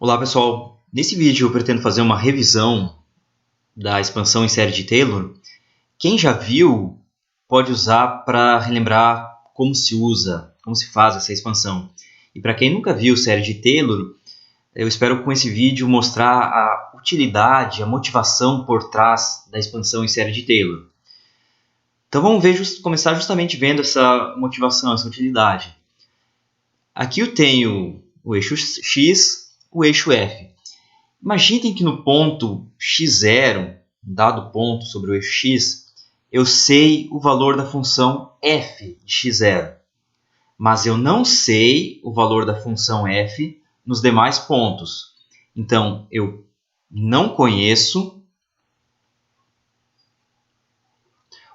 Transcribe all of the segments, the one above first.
Olá pessoal, nesse vídeo eu pretendo fazer uma revisão da expansão em série de Taylor. Quem já viu pode usar para relembrar como se usa, como se faz essa expansão. E para quem nunca viu série de Taylor, eu espero com esse vídeo mostrar a utilidade, a motivação por trás da expansão em série de Taylor. Então vamos começar justamente vendo essa motivação, essa utilidade. Aqui eu tenho o eixo X, o eixo F. Imaginem que no ponto x0, um dado ponto sobre o eixo x, eu sei o valor da função f de x0, mas eu não sei o valor da função f nos demais pontos. Então, eu não conheço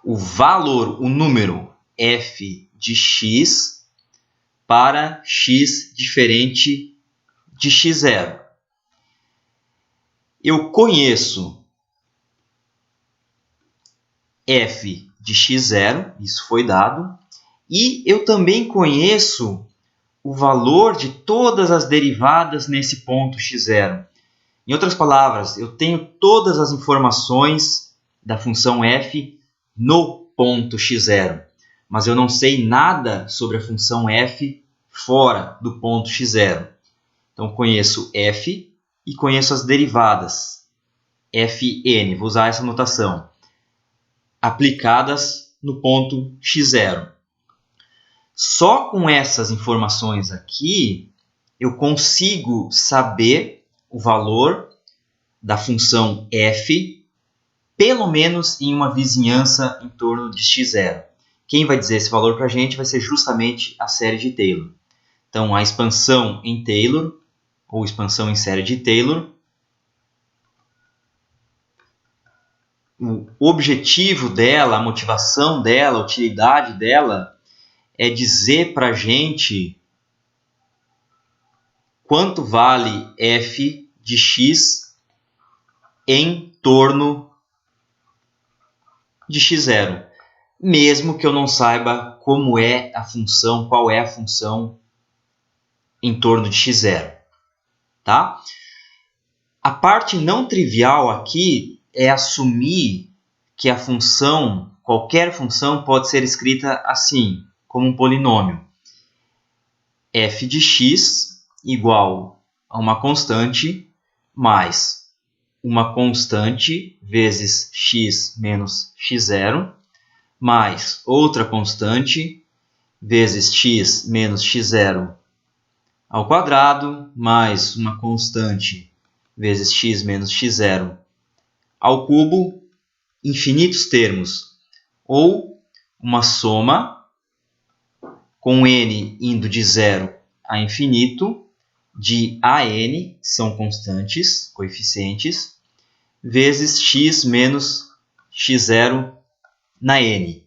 o valor, o número f de x para x diferente de x0. Eu conheço f de x0, isso foi dado, e eu também conheço o valor de todas as derivadas nesse ponto x0. Em outras palavras, eu tenho todas as informações da função f no ponto x0, mas eu não sei nada sobre a função f fora do ponto x0. Então, conheço f e conheço as derivadas, fn, vou usar essa notação, aplicadas no ponto x0. Só com essas informações aqui, eu consigo saber o valor da função f, pelo menos em uma vizinhança em torno de x0. Quem vai dizer esse valor para a gente vai ser justamente a série de Taylor. Então, a expansão em Taylor, ou expansão em série de Taylor, o objetivo dela, a motivação dela, a utilidade dela é dizer para a gente quanto vale f de x em torno de x0, mesmo que eu não saiba como é a função, qual é a função em torno de x0. Tá? A parte não trivial aqui é assumir que a função, qualquer função, pode ser escrita assim, como um polinômio. f de x igual a uma constante mais uma constante vezes x menos x0 mais outra constante vezes x menos x0 ao quadrado mais uma constante vezes x menos x0 ao cubo, infinitos termos, ou uma soma com n indo de 0 a infinito, de an, são constantes, coeficientes, vezes x menos x0 na n.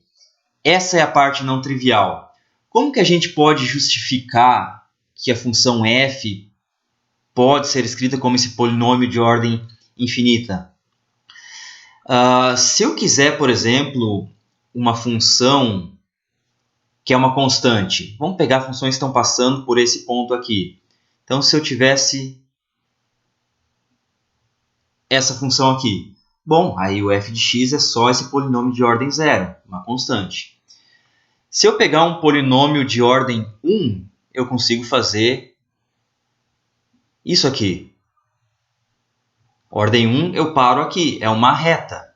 Essa é a parte não trivial. Como que a gente pode justificar que a função f pode ser escrita como esse polinômio de ordem infinita? Se eu quiser, por exemplo, uma função que é uma constante, vamos pegar funções que estão passando por esse ponto aqui. Então, se eu tivesse essa função aqui, bom, aí o f de x é só esse polinômio de ordem 0, uma constante. Se eu pegar um polinômio de ordem 1, eu consigo fazer isso aqui. Ordem 1, eu paro aqui, é uma reta.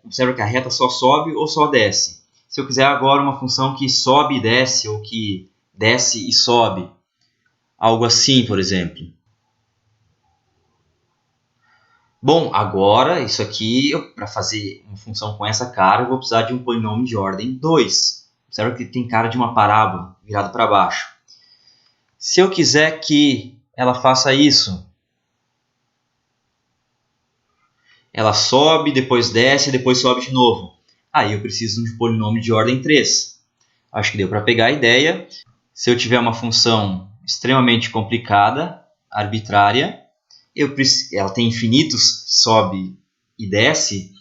Observa que a reta só sobe ou só desce. Se eu quiser agora uma função que sobe e desce, ou que desce e sobe, algo assim, por exemplo. Bom, agora, isso aqui, para fazer uma função com essa cara, eu vou precisar de um polinômio de ordem 2. Observa que tem cara de uma parábola virada para baixo. Se eu quiser que ela faça isso, ela sobe, depois desce, depois sobe de novo. Aí eu preciso de um polinômio de ordem 3. Acho que deu para pegar a ideia. Se eu tiver uma função extremamente complicada, arbitrária, ela tem infinitos, sobe e desce,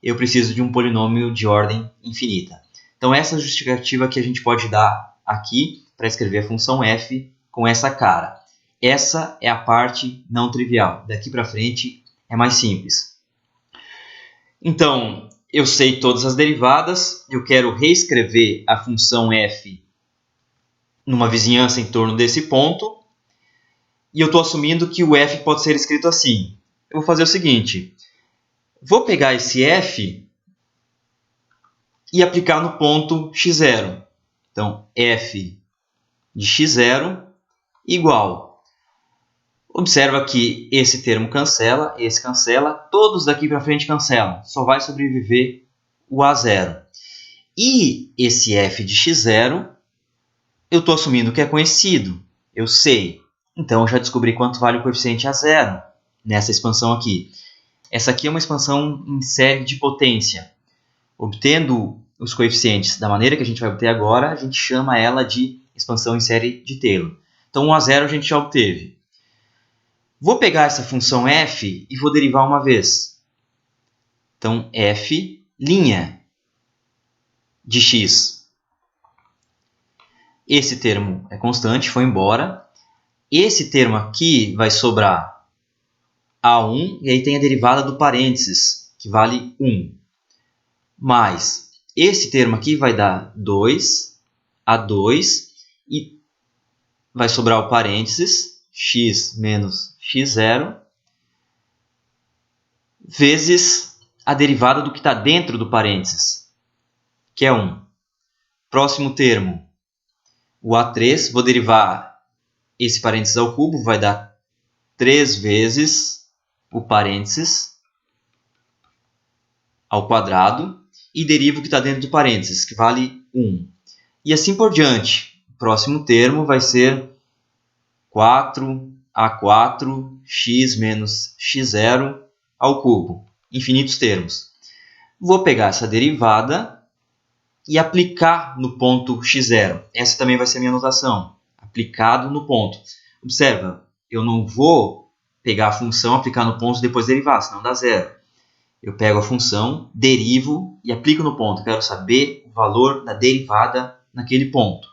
eu preciso de um polinômio de ordem infinita. Então essa é a justificativa que a gente pode dar aqui para escrever a função f com essa cara. Essa é a parte não trivial. Daqui para frente é mais simples. Então, eu sei todas as derivadas, eu quero reescrever a função f numa vizinhança em torno desse ponto, e eu estou assumindo que o f pode ser escrito assim. Eu vou fazer o seguinte, vou pegar esse f e aplicar no ponto x0. Então, f de x0 igual. Observa que esse termo cancela, esse cancela, todos daqui para frente cancelam. Só vai sobreviver o A0. E esse f de x0, eu estou assumindo que é conhecido. Eu sei. Então, eu já descobri quanto vale o coeficiente A0 nessa expansão aqui. Essa aqui é uma expansão em série de potência. Obtendo os coeficientes da maneira que a gente vai obter agora, a gente chama ela de expansão em série de Taylor. Então, o A0 a gente já obteve. Vou pegar essa função f e vou derivar uma vez. Então, f' de x. Esse termo é constante, foi embora. Esse termo aqui vai sobrar A1, e aí tem a derivada do parênteses, que vale 1. Mais esse termo aqui vai dar 2, A2, e vai sobrar o parênteses, x menos x0, vezes a derivada do que está dentro do parênteses, que é 1. Próximo termo, o A3, vou derivar esse parênteses ao cubo, vai dar 3 vezes o parênteses ao quadrado, e derivo o que está dentro do parênteses, que vale 1. E assim por diante. O próximo termo vai ser 4a4 x menos x0 ao cubo. Infinitos termos. Vou pegar essa derivada e aplicar no ponto x0. Essa também vai ser a minha notação. Aplicado no ponto. Observa, eu não vou pegar a função, aplicar no ponto e depois derivar, senão dá zero. Eu pego a função, derivo e aplico no ponto. Eu quero saber o valor da derivada naquele ponto.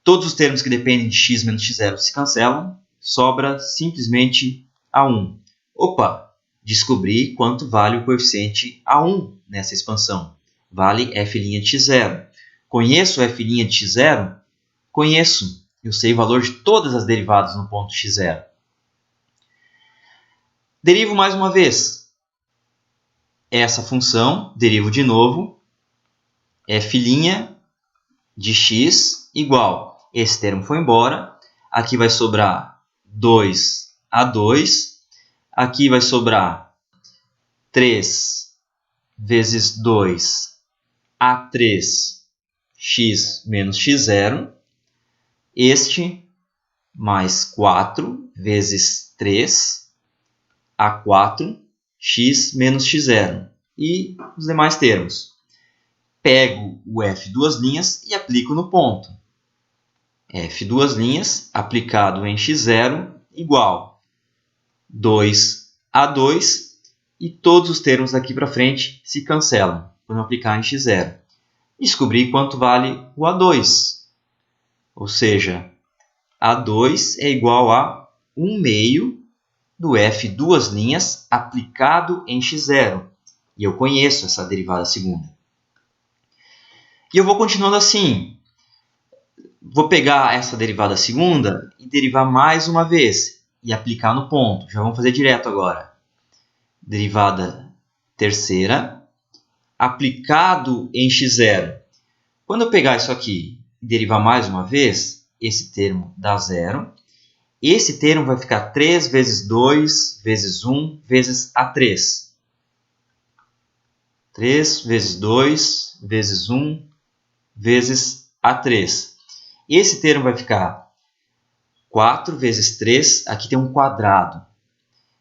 Todos os termos que dependem de x menos x0 se cancelam. Sobra simplesmente A1. Opa! Descobri quanto vale o coeficiente A1 nessa expansão. Vale f' de x0. Conheço f' de x0? Conheço. Eu sei o valor de todas as derivadas no ponto x0. Derivo mais uma vez. Essa função, derivo de novo, f' de x igual. Esse termo foi embora. Aqui vai sobrar 2a2. Aqui vai sobrar 3 vezes 2 A3 x menos x0. Este mais 4 vezes 3 A4 x menos x0. E os demais termos. Pego o f duas linhas e aplico no ponto. F duas linhas aplicado em x0 igual 2a2, e todos os termos daqui para frente se cancelam quando eu aplicar em x0. Descobri quanto vale o A2. Ou seja, A2 é igual a 1/2 do f duas linhas aplicado em x0. E eu conheço essa derivada segunda. E eu vou continuando assim. Vou pegar essa derivada segunda e derivar mais uma vez e aplicar no ponto. Já vamos fazer direto agora. Derivada terceira, aplicado em x0. Quando eu pegar isso aqui e derivar mais uma vez, esse termo dá zero. Esse termo vai ficar 3 vezes 2 vezes 1 vezes A3. 3 vezes 2 vezes 1 vezes A3. Esse termo vai ficar 4 vezes 3, aqui tem um quadrado,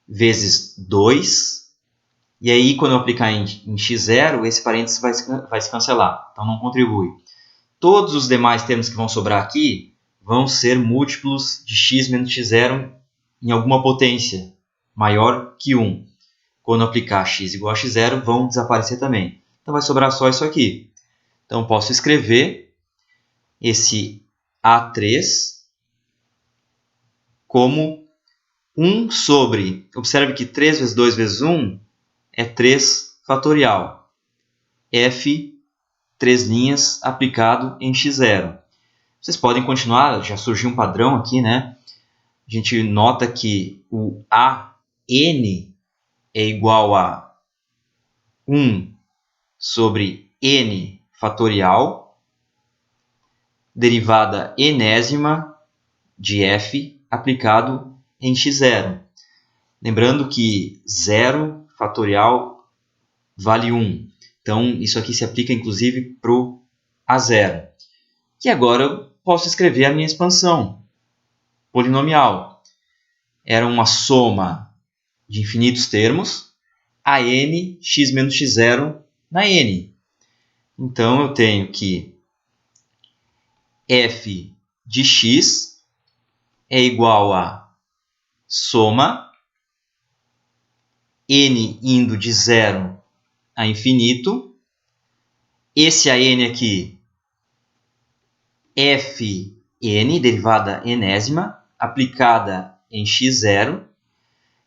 vezes 2. E aí, quando eu aplicar em x0, esse parênteses vai se cancelar. Então, não contribui. Todos os demais termos que vão sobrar aqui vão ser múltiplos de x menos x0 em alguma potência maior que 1. Quando eu aplicar x igual a x0, vão desaparecer também. Então, vai sobrar só isso aqui. Então, posso escrever esse A3 como 1 sobre... Observe que 3 vezes 2 vezes 1 é 3 fatorial. F, 3 linhas, aplicado em x0. Vocês podem continuar, já surgiu um padrão aqui, né? A gente nota que o AN é igual a 1 sobre N fatorial, derivada enésima de F aplicado em x0. Lembrando que 0 fatorial vale 1. Então, isso aqui se aplica inclusive para o A0. E agora eu posso escrever a minha expansão polinomial. Era uma soma de infinitos termos, a n, x menos x0 na n. Então, eu tenho que f de x é igual a soma n indo de 0 a infinito. Esse a n aqui, fn, derivada enésima, aplicada em x0,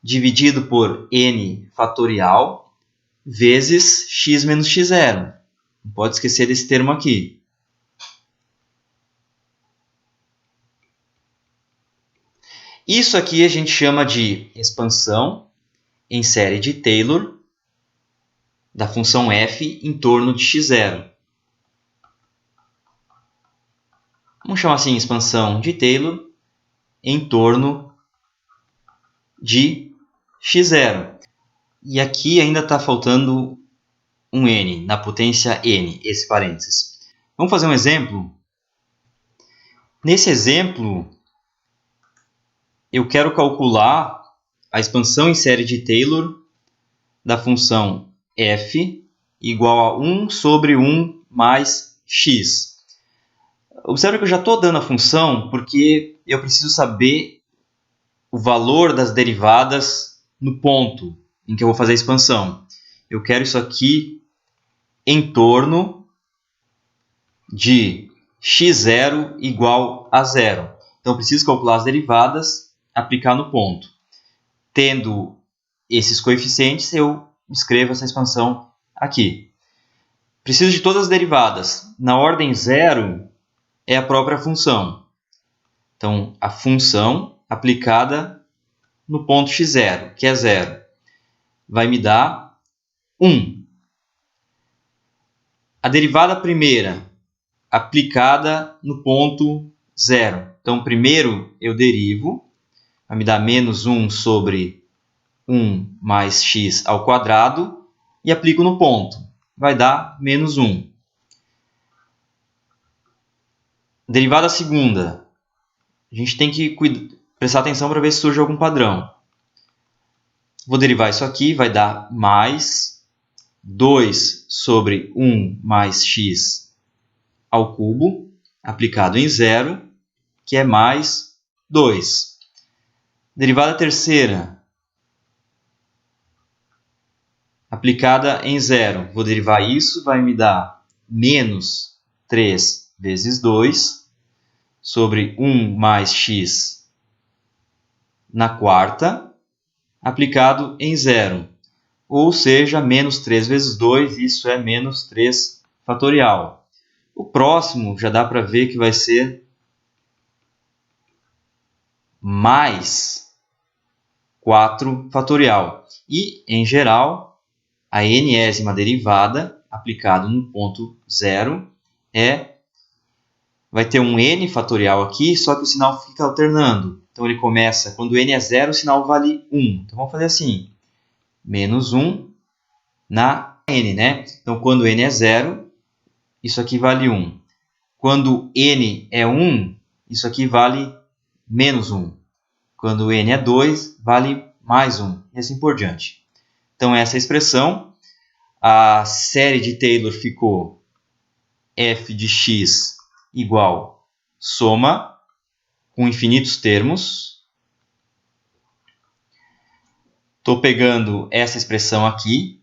dividido por n fatorial, vezes x menos x0. Não pode esquecer desse termo aqui. Isso aqui a gente chama de expansão em série de Taylor da função f em torno de x0. Vamos chamar assim expansão de Taylor em torno de x0. E aqui ainda está faltando um n, na potência n, esse parênteses. Vamos fazer um exemplo? Nesse exemplo, eu quero calcular a expansão em série de Taylor da função f igual a 1 sobre 1 mais x. Observe que eu já estou dando a função porque eu preciso saber o valor das derivadas no ponto em que eu vou fazer a expansão. Eu quero isso aqui em torno de x0 igual a 0. Então, eu preciso calcular as derivadas, aplicar no ponto. Tendo esses coeficientes, eu escrevo essa expansão aqui. Preciso de todas as derivadas. Na ordem 0 é a própria função. Então, a função aplicada no ponto x0, que é 0, vai me dar 1. A derivada primeira, aplicada no ponto 0. Então, primeiro eu derivo, vai me dar menos 1 sobre 1 mais x ao quadrado, e aplico no ponto. Vai dar menos 1. Derivada segunda, a gente tem que prestar atenção para ver se surge algum padrão. Vou derivar isso aqui, vai dar mais 2 sobre 1 mais x ao cubo, aplicado em 0, que é mais 2. Derivada terceira, aplicada em 0. Vou derivar isso, vai me dar menos 3 vezes 2 sobre 1 mais x na quarta, aplicado em 0. Ou seja, menos 3 vezes 2, isso é menos 3 fatorial. O próximo já dá para ver que vai ser mais 4 fatorial. E, em geral, a enésima derivada aplicada no ponto 0 vai ter um n fatorial aqui, só que o sinal fica alternando. Então, ele começa, quando n é 0, o sinal vale 1. Então, vamos fazer assim, menos 1 na n, né? Então, quando n é 0, isso aqui vale 1. Quando n é 1, isso aqui vale menos 1. Quando n é 2, vale mais 1. E assim por diante. Então, essa expressão, a série de Taylor ficou f de x igual soma com infinitos termos. Estou pegando essa expressão aqui.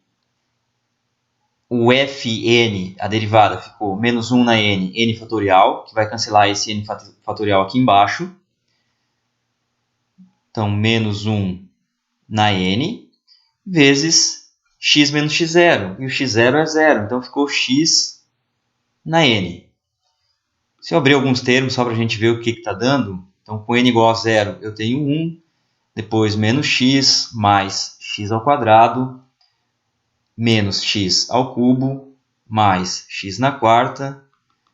O fn, a derivada, ficou menos 1 na n, n fatorial, que vai cancelar esse n fatorial aqui embaixo. Então, menos 1 na n, vezes x menos x0. E o x0 é 0, então ficou x na n. Se eu abrir alguns termos, só para a gente ver o que está dando. Então, com n igual a 0, eu tenho 1. Depois, menos x mais x ao quadrado, menos x ao cubo, mais x na quarta,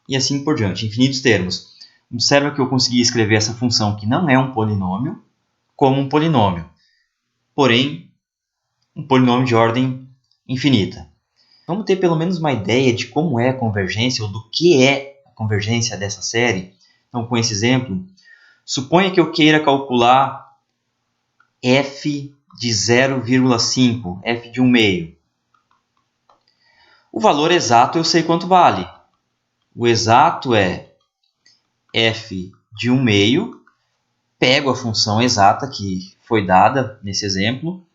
e assim por diante, infinitos termos. Observa que eu consegui escrever essa função que não é um polinômio, como um polinômio, porém, um polinômio de ordem infinita. Vamos ter pelo menos uma ideia de como é a convergência, ou do que é a convergência dessa série. Então, com esse exemplo, suponha que eu queira calcular f de 0,5, f de 1 meio. O valor exato eu sei quanto vale. O exato é f de 1 meio, pego a função exata que foi dada nesse exemplo,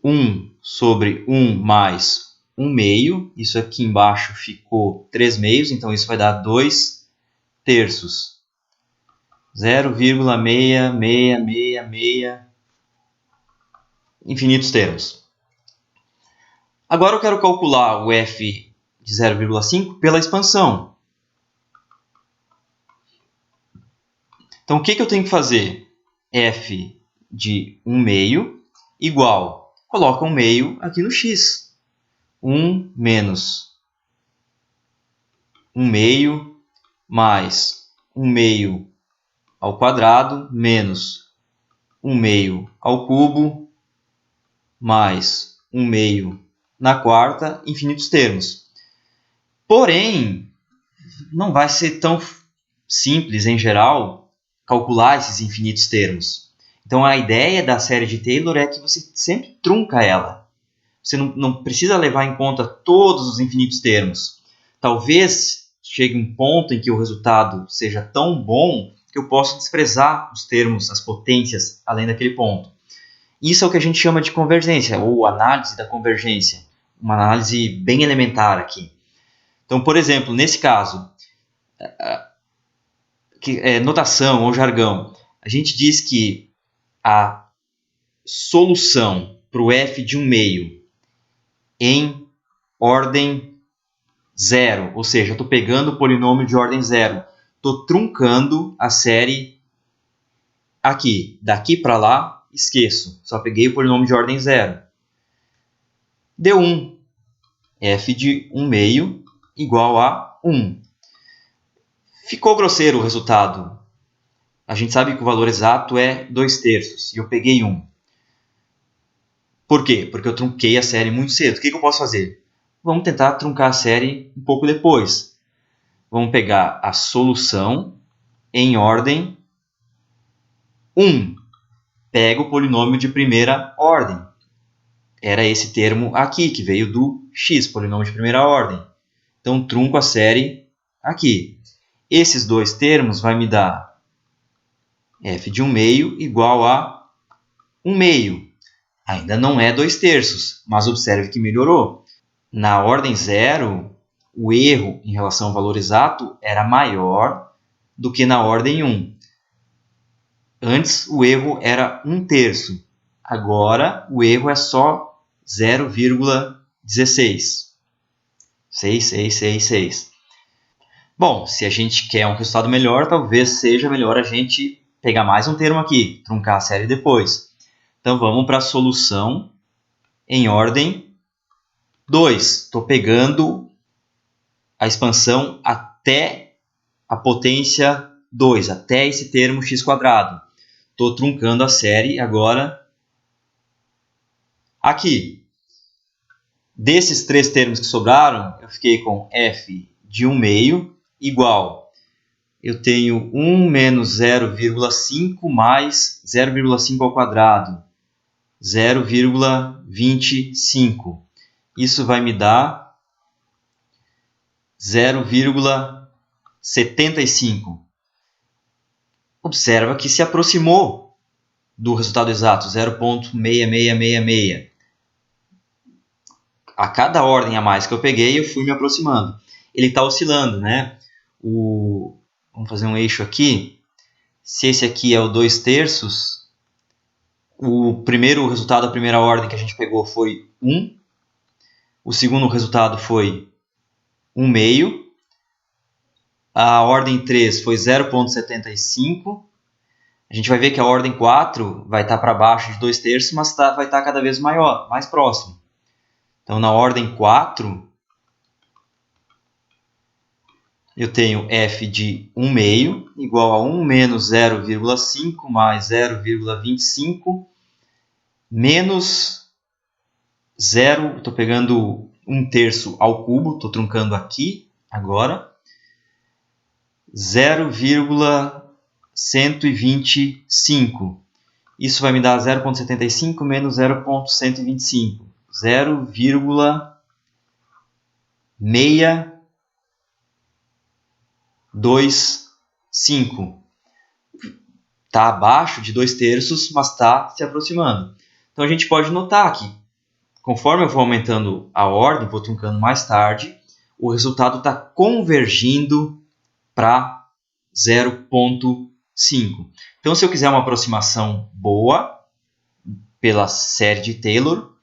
1 sobre 1 mais 1 meio, isso aqui embaixo ficou 3 meios, então isso vai dar 2 terços. 0,6666, infinitos termos. Agora eu quero calcular o f de 0,5 pela expansão. Então, o que eu tenho que fazer? F de 1 meio igual, coloca 1 meio aqui no x. 1 menos 1 meio mais 1 meio ao quadrado menos 1 meio ao cubo mais 1 meio na quarta, infinitos termos. Porém, não vai ser tão simples, em geral, calcular esses infinitos termos. Então, a ideia da série de Taylor é que você sempre trunca ela. Você não precisa levar em conta todos os infinitos termos. Talvez chegue um ponto em que o resultado seja tão bom que eu possa desprezar os termos, as potências, além daquele ponto. Isso é o que a gente chama de convergência, ou análise da convergência. Uma análise bem elementar aqui. Então, por exemplo, nesse caso, notação ou jargão, a gente diz que a solução para o f de 1 meio em ordem 0, ou seja, eu estou pegando o polinômio de ordem 0, estou truncando a série aqui. Daqui para lá, esqueço, só peguei o polinômio de ordem 0. Deu 1. f de 1 meio igual a 1. Ficou grosseiro o resultado. A gente sabe que o valor exato é 2 terços, e eu peguei 1. Por quê? Porque eu trunquei a série muito cedo. O que eu posso fazer? Vamos tentar truncar a série um pouco depois. Vamos pegar a solução em ordem 1. Pega o polinômio de primeira ordem. Era esse termo aqui, que veio do x, polinômio de primeira ordem. Então, trunco a série aqui. Esses dois termos vai me dar f de 1 meio igual a 1 meio. Ainda não é 2 terços, mas observe que melhorou. Na ordem 0, o erro em relação ao valor exato era maior do que na ordem 1. Antes, o erro era 1 terço. Agora, o erro é só 0,16. 6666. Bom, se a gente quer um resultado melhor, talvez seja melhor a gente pegar mais um termo aqui, truncar a série depois. Então, vamos para a solução em ordem 2. Estou pegando a expansão até a potência 2, até esse termo x². Estou truncando a série agora aqui. Desses 3 termos que sobraram, eu fiquei com f de 1 meio igual. Eu tenho 1 menos 0,5 mais 0,5 ao quadrado. 0,25. Isso vai me dar 0,75. Observa que se aproximou do resultado exato, 0,6666. A cada ordem a mais que eu peguei, eu fui me aproximando. Ele está oscilando, né? Vamos fazer um eixo aqui. Se esse aqui é o 2/3, o primeiro resultado da primeira ordem que a gente pegou foi 1. O segundo resultado foi 1/2. A ordem 3 foi 0,75. A gente vai ver que a ordem 4 vai estar para baixo de 2/3, mas vai estar cada vez maior, mais próximo. Então, na ordem 4, eu tenho f de 1/2 igual a 1 menos 0,5 mais 0,25 menos 0, estou pegando 1/3 ao cubo, estou truncando aqui agora, 0,125. Isso vai me dar 0,75 menos 0,125. 0,625. Está abaixo de 2/3, mas está se aproximando. Então a gente pode notar que, conforme eu vou aumentando a ordem, vou truncando mais tarde, o resultado está convergindo para 0,5. Então, se eu quiser uma aproximação boa pela série de Taylor,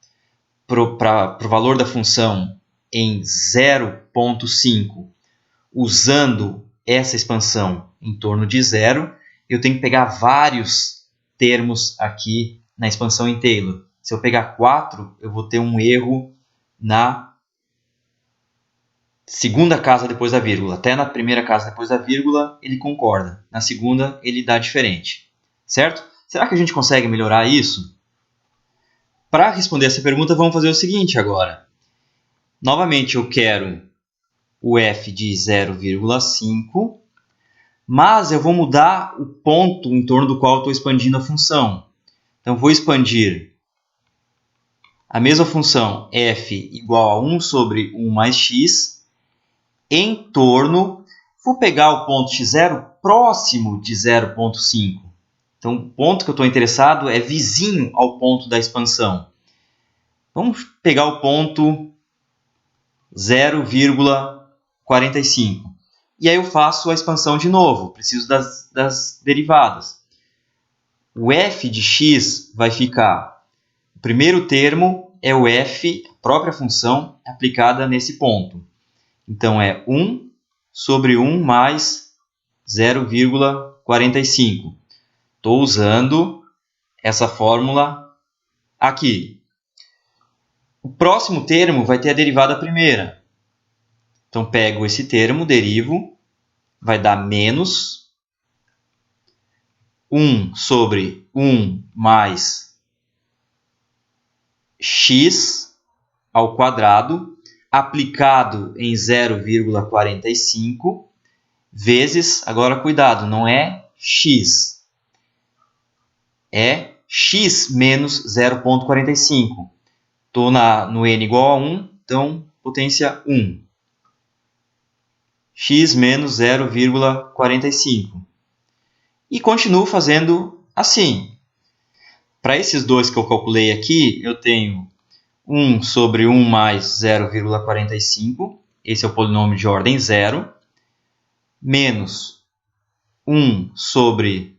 para o valor da função em 0,5, usando essa expansão em torno de 0, eu tenho que pegar vários termos aqui na expansão em Taylor. Se eu pegar 4, eu vou ter um erro na segunda casa depois da vírgula. Até na primeira casa depois da vírgula ele concorda. Na segunda ele dá diferente. Certo? Será que a gente consegue melhorar isso? Para responder essa pergunta, vamos fazer o seguinte agora. Novamente eu quero o f de 0,5, mas eu vou mudar o ponto em torno do qual estou expandindo a função. Então vou expandir a mesma função f igual a 1 sobre 1 mais x em torno, vou pegar o ponto x0 próximo de 0,5. Então, o ponto que eu estou interessado é vizinho ao ponto da expansão. Vamos pegar o ponto 0,45. E aí eu faço a expansão de novo. Preciso das derivadas. O f de x vai ficar... O primeiro termo é o f, a própria função, aplicada nesse ponto. Então, é 1 sobre 1 mais 0,45. Estou usando essa fórmula aqui. O próximo termo vai ter a derivada primeira. Então, pego esse termo, derivo, vai dar menos 1 sobre 1 mais x ao quadrado, aplicado em 0,45, vezes, agora cuidado, não é x, é x menos 0,45. Estou no n igual a 1, então potência 1. X menos 0,45. E continuo fazendo assim. Para esses dois que eu calculei aqui, eu tenho 1 sobre 1 mais 0,45. Esse é o polinômio de ordem 0. Menos 1 sobre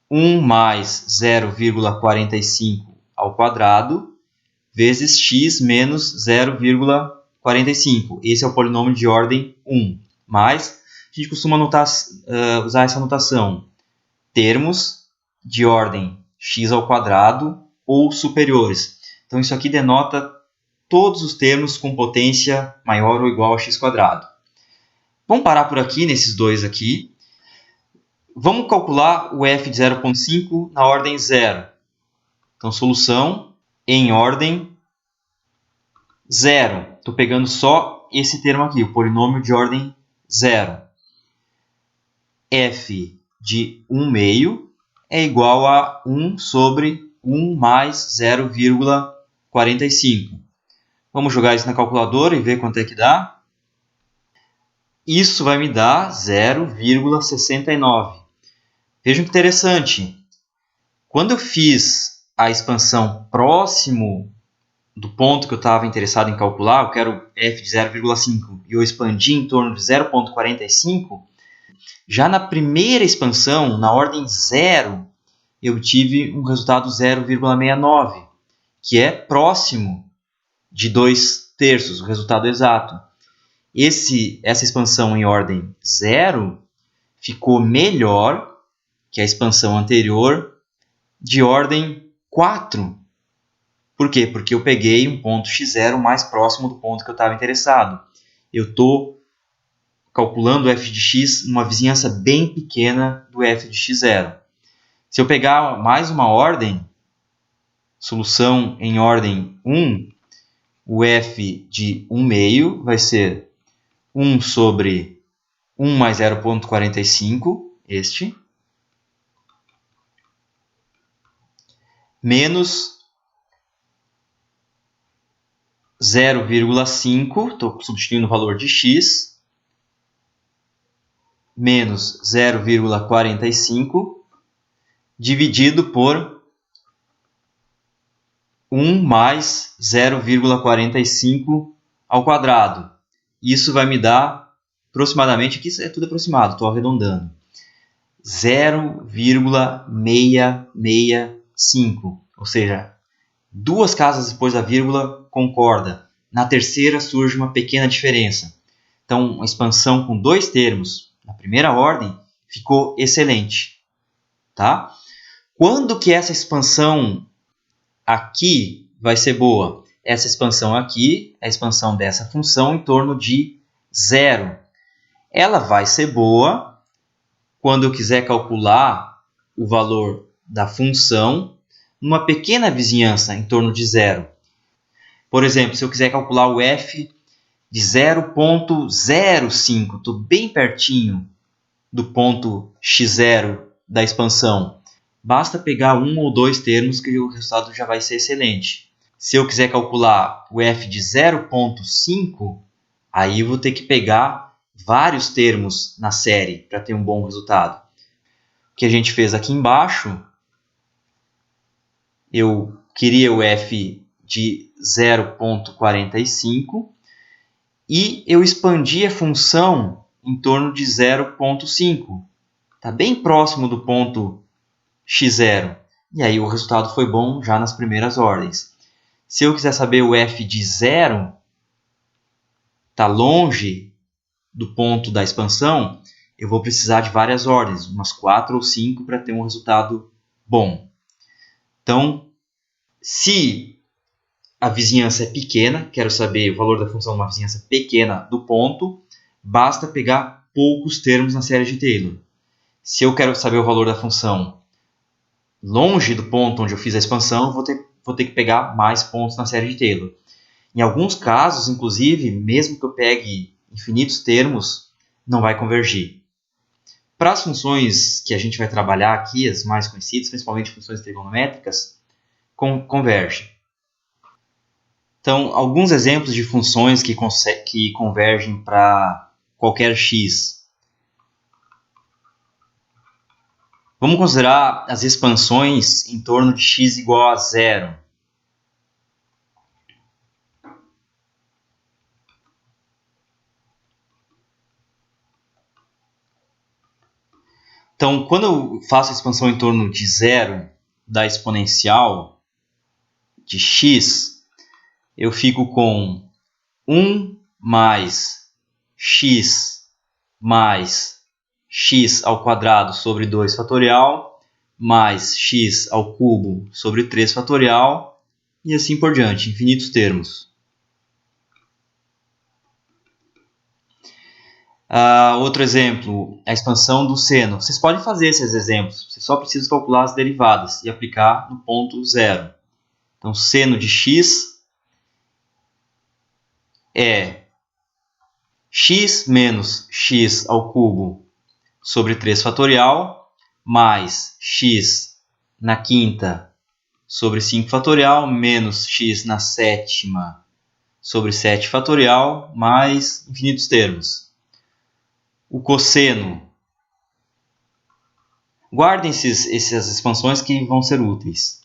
1 mais 0,45 ao quadrado, vezes x menos 0,45. Esse é o polinômio de ordem 1. Mas a gente costuma usar essa notação. Termos de ordem x ao quadrado ou superiores. Então, isso aqui denota todos os termos com potência maior ou igual a x². Vamos parar por aqui, nesses dois aqui. Vamos calcular o f de 0,5 na ordem 0. Então, solução em ordem 0. Estou pegando só esse termo aqui, o polinômio de ordem 0. f de 1/2 é igual a 1 sobre 1 mais 0,45. Vamos jogar isso na calculadora e ver quanto é que dá. Isso vai me dar 0,69. Vejam que interessante. Quando eu fiz a expansão próximo do ponto que eu estava interessado em calcular, eu quero f de 0,5, e eu expandi em torno de 0,45, Já na primeira expansão, na ordem 0, eu tive um resultado 0,69, que é próximo de 2/3, o resultado exato. Essa expansão em ordem 0 ficou melhor que a expansão anterior de ordem 4. Por quê? Porque eu peguei um ponto x0 mais próximo do ponto que eu estava interessado. Eu estou calculando o f de x numa vizinhança bem pequena do f de x0. Se eu pegar mais uma ordem, solução em ordem 1, o f de 1/2 vai ser 1 sobre 1 mais 0,45, este, menos 0,5, estou substituindo o valor de x, menos 0,45, dividido por 1 mais 0,45 ao quadrado. Isso vai me dar aproximadamente, aqui é tudo aproximado, estou arredondando, 0,665, ou seja, 2 casas depois da vírgula concorda. Na terceira surge uma pequena diferença. Então, a expansão com 2 termos na primeira ordem ficou excelente. Tá? Quando que essa expansão aqui vai ser boa? Essa expansão aqui é a expansão dessa função em torno de 0. Ela vai ser boa quando eu quiser calcular o valor da função numa pequena vizinhança em torno de 0. Por exemplo, se eu quiser calcular o f de 0,05, estou bem pertinho do ponto x0 da expansão. Basta pegar um ou dois termos que o resultado já vai ser excelente. Se eu quiser calcular o f de 0,5, aí eu vou ter que pegar vários termos na série para ter um bom resultado. O que a gente fez aqui embaixo, eu queria o f de 0,45 e eu expandi a função em torno de 0,5. Está bem próximo do ponto x0. E aí o resultado foi bom já nas primeiras ordens. Se eu quiser saber o f de 0, está longe do ponto da expansão, eu vou precisar de várias ordens, umas 4 ou 5 para ter um resultado bom. Então, se a vizinhança é pequena, quero saber o valor da função numa vizinhança pequena do ponto, basta pegar poucos termos na série de Taylor. Se eu quero saber o valor da função longe do ponto onde eu fiz a expansão, vou ter que pegar mais pontos na série de Taylor. Em alguns casos, inclusive, mesmo que eu pegue infinitos termos, não vai convergir. Para as funções que a gente vai trabalhar aqui, as mais conhecidas, principalmente funções trigonométricas, converge. Então, alguns exemplos de funções que convergem para qualquer x. Vamos considerar as expansões em torno de x igual a 0. Então, quando eu faço a expansão em torno de 0 da exponencial de x, eu fico com 1 mais x ao quadrado sobre 2 fatorial mais x ao cubo sobre 3 fatorial e assim por diante, infinitos termos. Outro exemplo, a expansão do seno. Vocês podem fazer esses exemplos, vocês só precisam calcular as derivadas e aplicar no ponto 0. Então, seno de x é x menos x ao cubo sobre 3 fatorial mais x na quinta sobre 5 fatorial menos x na sétima sobre 7 fatorial mais infinitos termos. O cosseno. Guardem essas expansões que vão ser úteis.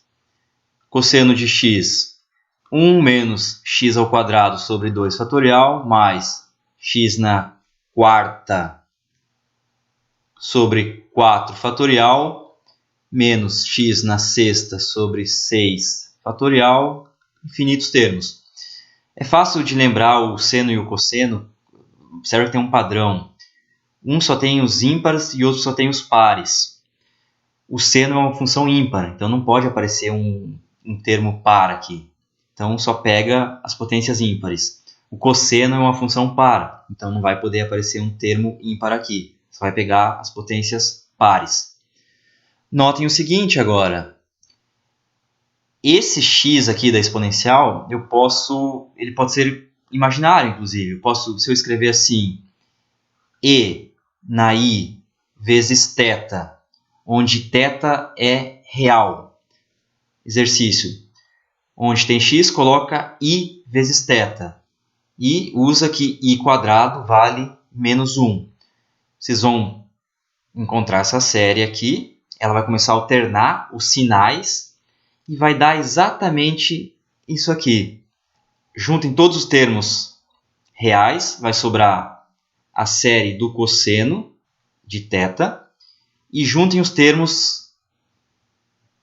Cosseno de x, 1 menos x ao quadrado sobre 2 fatorial mais x na quarta sobre 4 fatorial menos x na sexta sobre 6 fatorial, infinitos termos. É fácil de lembrar o seno e o cosseno. Observa que tem um padrão. Um só tem os ímpares e outro só tem os pares. O seno é uma função ímpar, então não pode aparecer um termo par aqui. Então só pega as potências ímpares. O cosseno é uma função par, então não vai poder aparecer um termo ímpar aqui. Só vai pegar as potências pares. Notem o seguinte agora. Esse x aqui da exponencial, ele pode ser imaginário, inclusive. Se eu escrever assim, e na i vezes θ, onde θ é real. Exercício. Onde tem x, coloca i vezes θ. E usa que i quadrado vale menos 1. Vocês vão encontrar essa série aqui. Ela vai começar a alternar os sinais e vai dar exatamente isso aqui. Juntem todos os termos reais, vai sobrar a série do cosseno de θ. E juntem os termos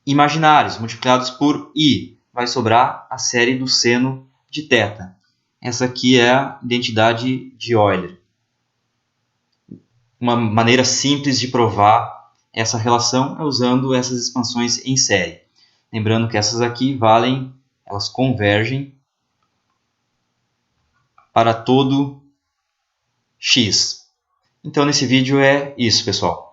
imaginários multiplicados por i. Vai sobrar a série do seno de θ. Essa aqui é a identidade de Euler. Uma maneira simples de provar essa relação é usando essas expansões em série. Lembrando que essas aqui elas convergem para todo x. Então nesse vídeo é isso, pessoal.